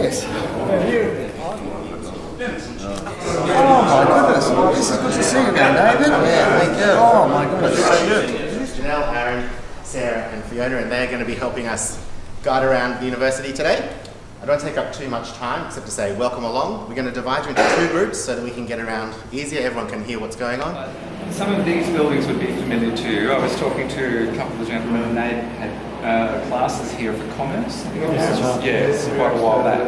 Yes. Oh my goodness. This is good to see you again, David. Yeah, thank you. Oh my goodness. Janelle, Aaron, Sarah and Fiona, and they're going to be helping us guide around the university today. I don't want to take up too much time except to say welcome along. We're going to divide you into two groups so that we can get around easier. Everyone can hear what's going on. Some of these buildings would be familiar to you. I was talking to a couple of gentlemen and they had classes here for commerce. Yes, quite a while back.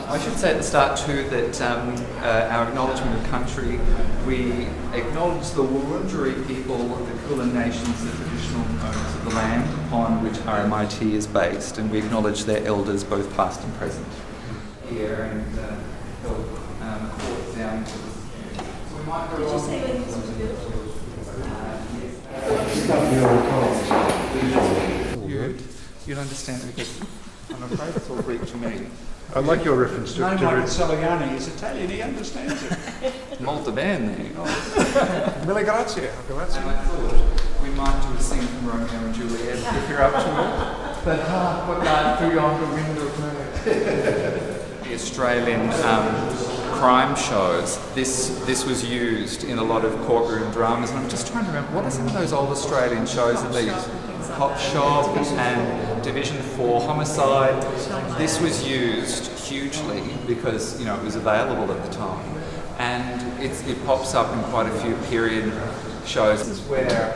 I should say at the start too that our acknowledgement of country, we acknowledge the Wurundjeri people, the Kulin nations, the traditional owners of the land upon which RMIT is based, and we acknowledge their elders both past and present here and held court down to this. So we might go on. You'll understand it because I'm afraid it's all Greek to me. I like your reference to Michael Soliani is Italian, he understands it. Molto bene. Mille grazie. Grazie. And I thought we might do a scene from Romeo and Juliet if you're up to it. But what God through yonder window. The Australian crime shows, this was used in a lot of courtroom dramas, and I'm just trying to remember, what are some of those old Australian shows of these? Cop Shop and Division 4 Homicide. This was used hugely because, you know, it was available at the time. And it pops up in quite a few period shows. This is where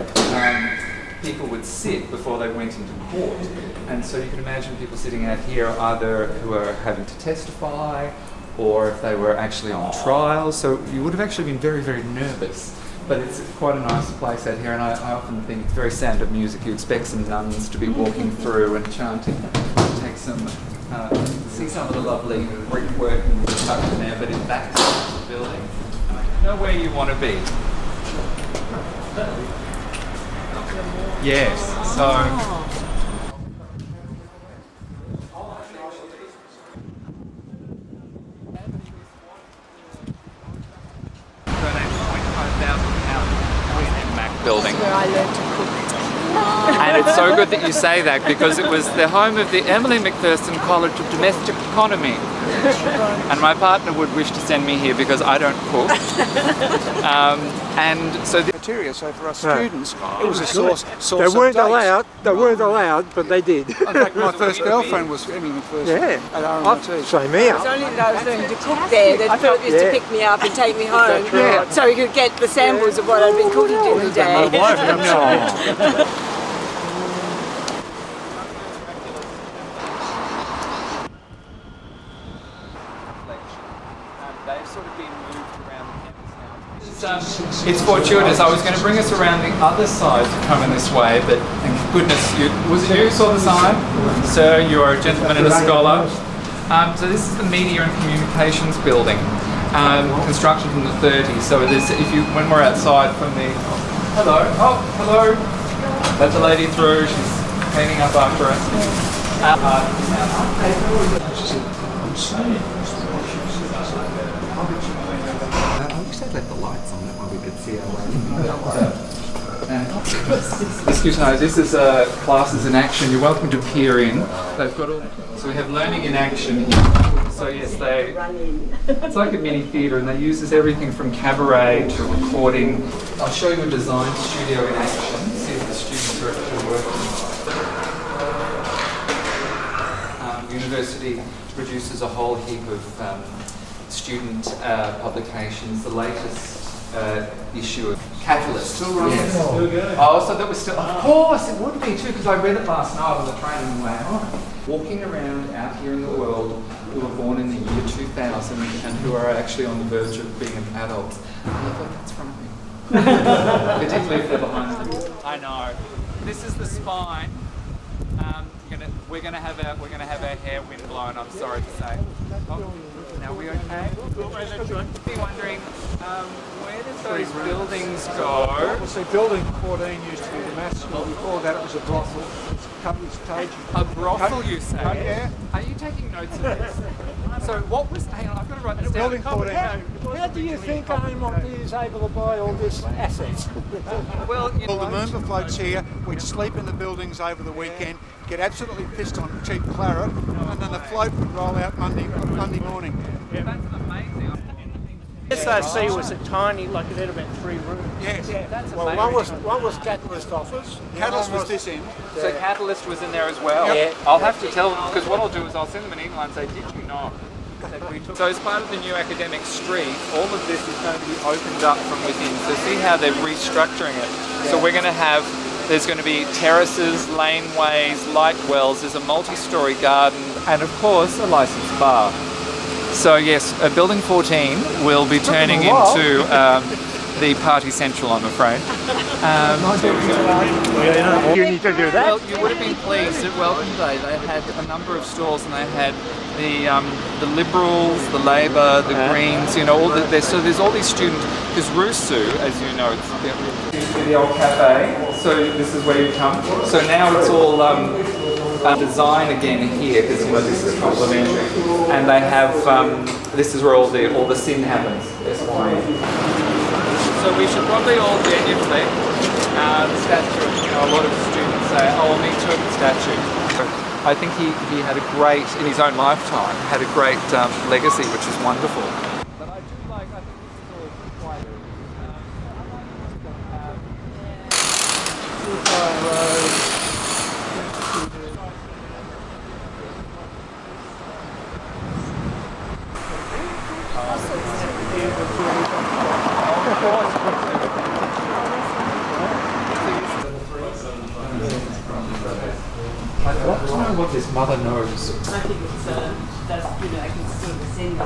people would sit before they went into court. And so you can imagine people sitting out here either who are having to testify or if they were actually on trial. So you would have actually been very, very nervous. But it's quite a nice place out here, and I often think it's very sound of music. You expect some nuns to be walking through and chanting. Take some, see some of the lovely brickwork and tucked in there, but in back of the building. Know where you want to be. Yes, so. Building. Where I learned to cook. And it's so good that you say that because it was the home of the Emily McPherson College of Domestic Economy. And my partner would wish to send me here because I don't cook. And so the Material, so for us students, it was a source They of weren't dates. allowed. They weren't allowed, but they did. In fact, my first girlfriend was Emily McPherson at RMIT. Same here. It was only that I was learning to cook there that Philip used to pick me up and take me home so he could get the samples of what I'd been cooking during the day. they've sort of been moved around the campus now. It's fortuitous. I was going to bring us around the other side to come in this way, but thank goodness, was it you who saw the sign? Sir, you are a gentleman and a scholar. So this is the Media and Communications building, constructed in the 30s. So it is, when we're outside from the, hello, let the lady through, she's cleaning up after us. I wish they'd left the lights on, that one we could see our way. Excuse me, this is classes in action. You're welcome to peer in. They've got all. So we have learning in action here. So yes, it's like a mini theatre, and they use everything from cabaret to recording. I'll show you a design studio in action. See if the students are actually working. The university produces a whole heap of student publications. The latest issue of Catalyst. Still running? Yes. Still good. Oh, so that was still, of course it would be too, because I read it last night on the train on the way home. Walking around out here in the world who were born in the year 2000 and who are actually on the verge of being adults. I love what that's from me. Particularly if they're behind them. I know. This is the spine. We're gonna have our hair wind blown. I'm sorry to say. Oh, now we okay? Be wondering where did those buildings go? Well, see, building 14 used to be the maths school. Before that, it was a brothel. It's a company stage. A brothel, you say? Yeah. Are you taking notes of this? So what was, hang on, I've got to write this down. Building 14. How do you think RMIT is able to buy all this assets? Well, you All the know, Moomba floats here, we'd sleep in the buildings over the weekend, get absolutely pissed on cheap claret, and then the float would roll out Monday morning. that's amazing. SRC was a tiny, like it had about 3 rooms. Yes. That's Well, amazing. one was Catalyst office. Catalyst was this end. So Catalyst was in there as well. Yeah. I'll have to tell them, because what I'll do is I'll send them an email and say, did you know that we took... So as part of the new academic street, all of this is going to be opened up from within. So see how they're restructuring it. So we're going to have, there's going to be terraces, laneways, light wells, there's a multi-storey garden, and of course a licensed bar. So yes, Building 14 will be turning into the party central, I'm afraid. You need to do that. Well, you would have been pleased at Welcome Day. They had a number of stalls, and they had the Liberals, the Labor, the Greens. You know, so there's all these students. Because RUSU, as you know, it's the old cafe. So this is where you come. So now it's all design again here, because you know this is complimentary, and they have this is where all the sin happens. So we should probably all genuinely the statue. You know, a lot of students say, "Oh, me too, the statue." I think he had a great, in his own lifetime, had a great legacy, which is wonderful. But I do like. I think this is all quite. I'd love to know what this mother knows. I think it's that's I can sort of send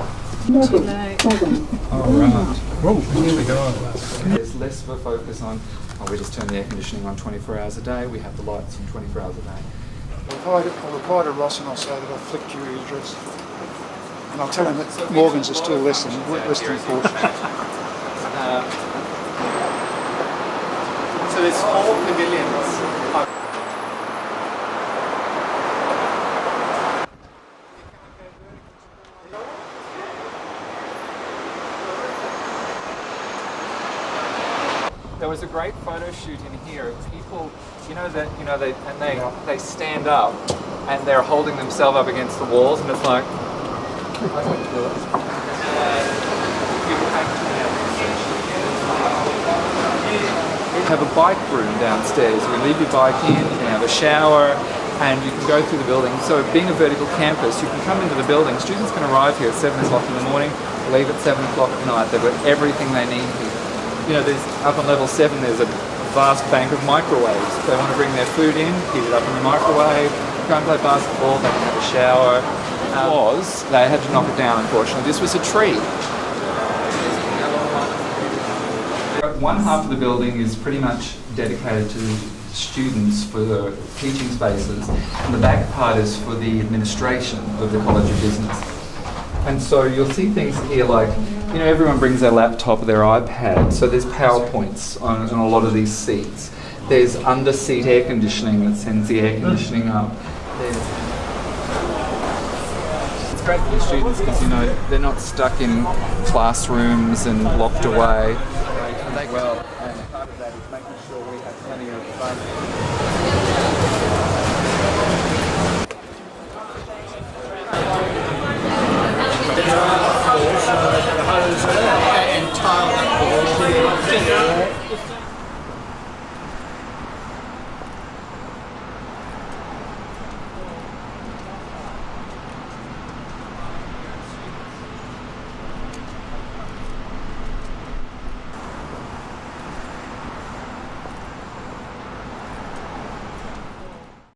Oh, right. Whoa, here we go. There's less of a focus on, we just turn the air conditioning on 24 hours a day, we have the lights on 24 hours a day. I'll reply to Ross and I'll say that I've flicked your address. And I'll tell him that Morgan's is still less than important. So there's 4 pavilions. There was a great photo shoot in here of people, they stand up and they're holding themselves up against the walls, and it's like, have a bike room downstairs. You can leave your bike in, you can have a shower, and you can go through the building. So being a vertical campus, you can come into the building. Students can arrive here at 7 o'clock in the morning, leave at 7 o'clock at night. They've got everything they need here. You know, there's up on level 7, there's a vast bank of microwaves. They want to bring their food in, heat it up in the microwave, go and play basketball, they can have a shower. They had to knock it down, unfortunately. This was a tree. One half of the building is pretty much dedicated to students for the teaching spaces, and the back part is for the administration of the College of Business. And so you'll see things here like, you know, everyone brings their laptop or their iPad, so there's PowerPoints on a lot of these seats. There's under-seat air conditioning that sends the air conditioning up. It's great for the students because, you know, they're not stuck in classrooms and locked away. Well, and part of that is making sure we have plenty of fun. The hose and tile that